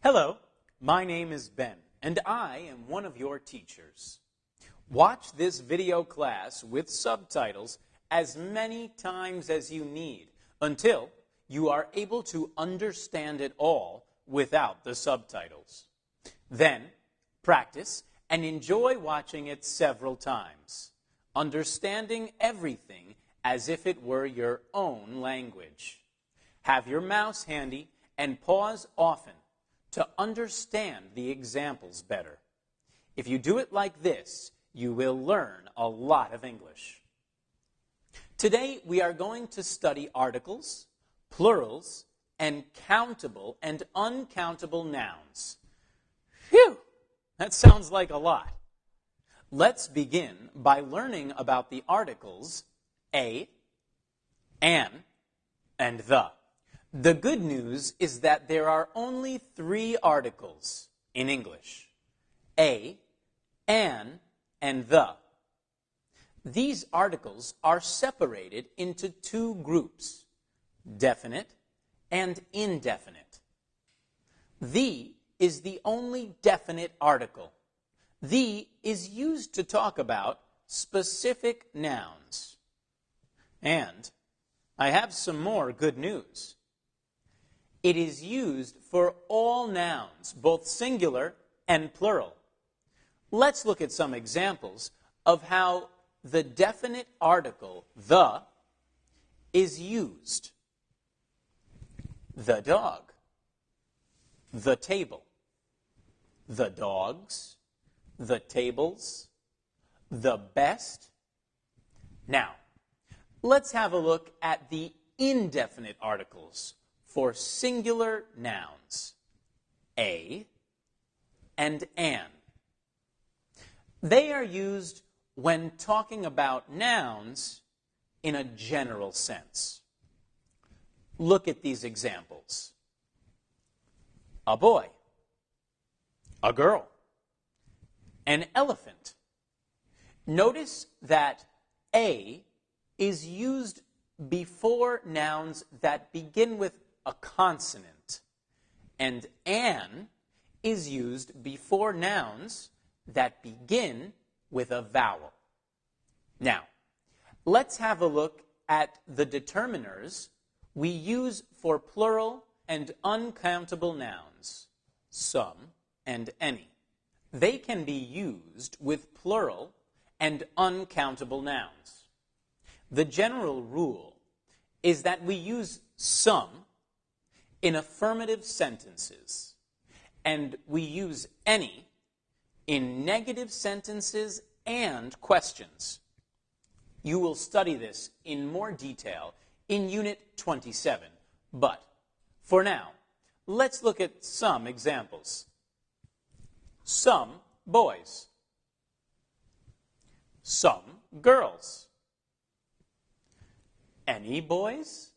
Hello, my name is Ben, and I am one of your teachers. Watch this video class with subtitles as many times as you need until you are able to understand it all without the subtitles. Then, practice and enjoy watching it several times, understanding everything as if it were your own language. Have your mouse handy and pause often to understand the examples better. If you do it like this, you will learn a lot of English. Today, we are going to study articles, plurals, and countable and uncountable nouns. Phew! That sounds like a lot. Let's begin by learning about the articles a, an, and the. The good news is that there are only 3 articles in English: a, an, and the. These articles are separated into 2 groups, definite and indefinite. The is the only definite article. The is used to talk about specific nouns. And I have some more good news. It is used for all nouns, both singular and plural. Let's look at some examples of how the definite article, the, is used. The dog, the table, the dogs, the tables, the best. Now, let's have a look at the indefinite articles for singular nouns, a and an. They are used when talking about nouns in a general sense. Look at these examples. A boy, a girl, an elephant. Notice that a is used before nouns that begin with a consonant, and an is used before nouns that begin with a vowel. Now, let's have a look at the determiners we use for plural and uncountable nouns, some and any. They can be used with plural and uncountable nouns. The general rule is that we use some in affirmative sentences, and we use any in negative sentences and questions. You will study this in more detail in Unit 27, but for now, let's look at some examples. Some boys, some girls, any boys,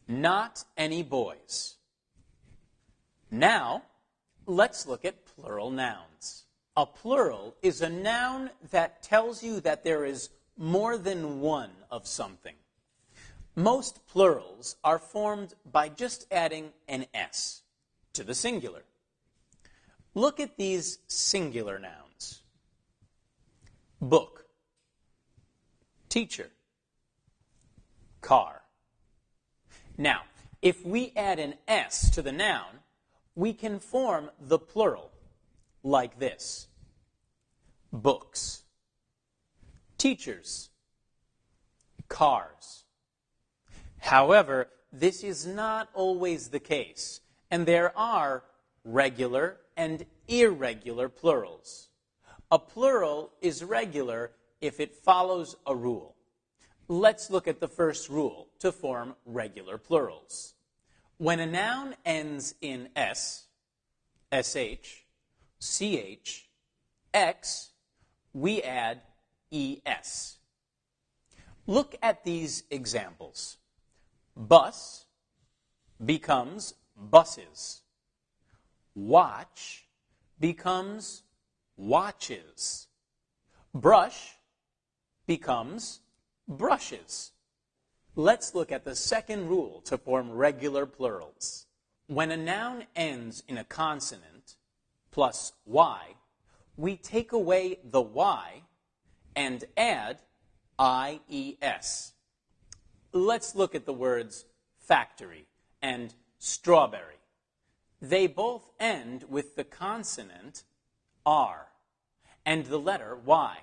not any boys. Now, let's look at plural nouns. A plural is a noun that tells you that there is more than one of something. Most plurals are formed by just adding an S to the singular. Look at these singular nouns. Book, teacher, car. Now, if we add an S to the noun, we can form the plural like this: books, teachers, cars. However, this is not always the case, and there are regular and irregular plurals. A plural is regular if it follows a rule. Let's look at the first rule to form regular plurals. When a noun ends in S, SH, CH, X, we add ES. Look at these examples. Bus becomes buses. Watch becomes watches. Brush becomes brushes. Let's look at the second rule to form regular plurals. When a noun ends in a consonant plus y, we take away the y and add ies. Let's look at the words factory and strawberry. They both end with the consonant r and the letter y.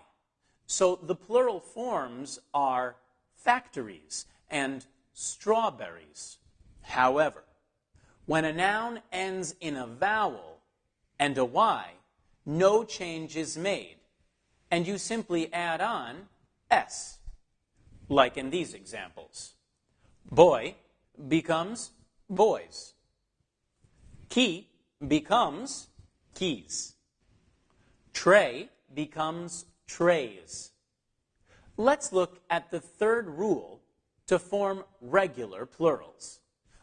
So the plural forms are factories and strawberries. However, when a noun ends in a vowel and a y, no change is made, and you simply add on s, like in these examples. Boy becomes boys. Key becomes keys. Tray becomes trays. Let's look at the third rule to form regular plurals.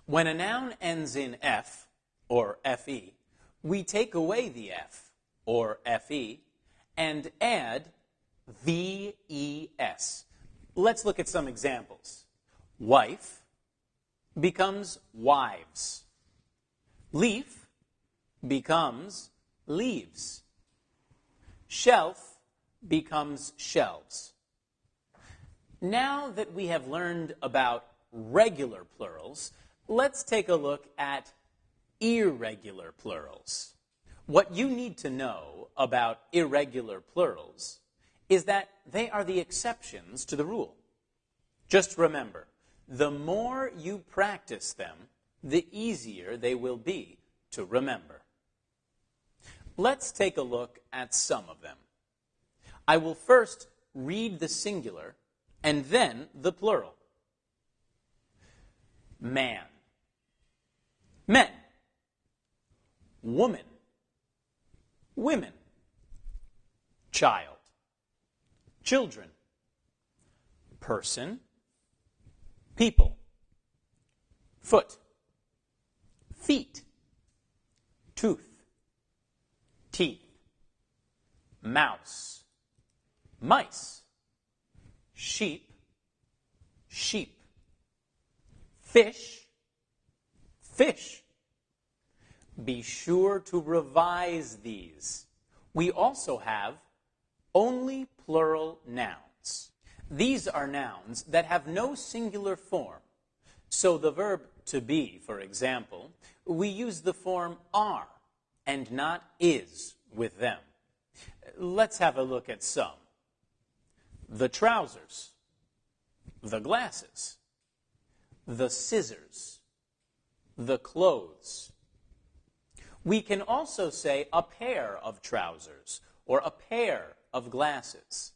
When a noun ends in f, or fe, we take away the f, or fe, and add ves. Let's look at some examples. Wife becomes wives. Leaf becomes leaves. Shelf becomes shelves. Now that we have learned about regular plurals, let's take a look at irregular plurals. What you need to know about irregular plurals is that they are the exceptions to the rule. Just remember, the more you practice them, the easier they will be to remember. Let's take a look at some of them. I will first read the singular and then the plural. Man. Men. Woman. Women. Child. Children. Person. People. Foot. Feet. Tooth. Teeth. Mouse. Mice. Sheep. Sheep. Fish. Fish. Be sure to revise these. We also have only plural nouns. These are nouns that have no singular form. So the verb to be, for example, we use the form are and not is with them. Let's have a look at some. The trousers, the glasses, the scissors, the clothes. We can also say a pair of trousers or a pair of glasses,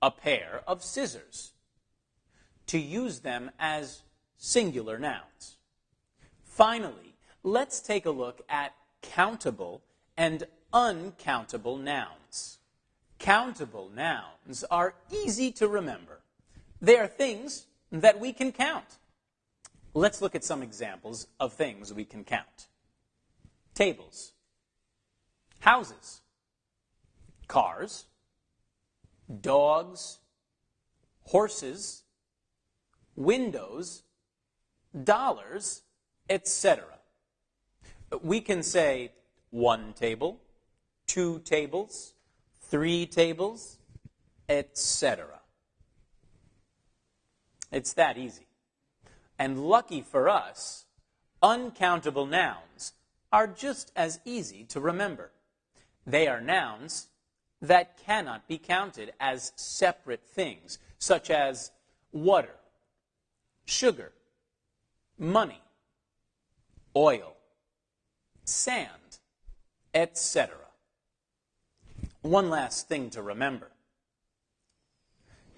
a pair of scissors, to use them as singular nouns. Finally, let's take a look at countable and uncountable nouns. Countable nouns are easy to remember. They are things that we can count. Let's look at some examples of things we can count. Tables, houses, cars, dogs, horses, windows, dollars, etc. We can say 1 table, 2 tables, 3 tables, etc. It's that easy. And lucky for us, uncountable nouns are just as easy to remember. They are nouns that cannot be counted as separate things, such as water, sugar, money, oil, sand, etc. One last thing to remember.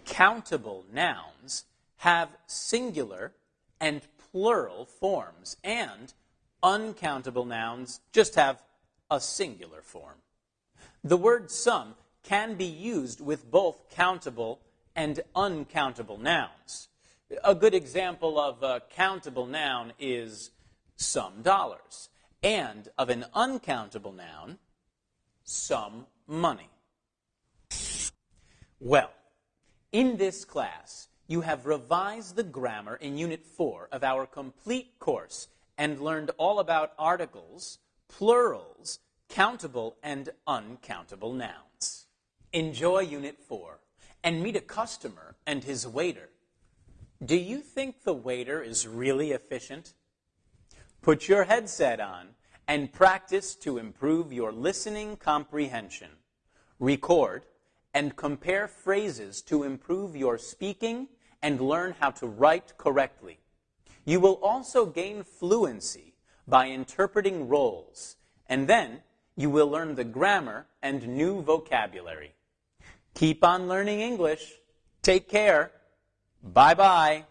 Countable nouns have singular and plural forms, and uncountable nouns just have a singular form. The word some can be used with both countable and uncountable nouns. A good example of a countable noun is some dollars, and of an uncountable noun, some money. Well, in this class, you have revised the grammar in Unit 4 of our complete course, and learned all about articles, plurals, countable and uncountable nouns. Enjoy Unit 4 and meet a customer and his waiter. Do you think the waiter is really efficient? Put your headset on and practice to improve your listening comprehension. Record and compare phrases to improve your speaking and learn how to write correctly. You will also gain fluency by interpreting roles, and then you will learn the grammar and new vocabulary. Keep on learning English. Take care. Bye-bye.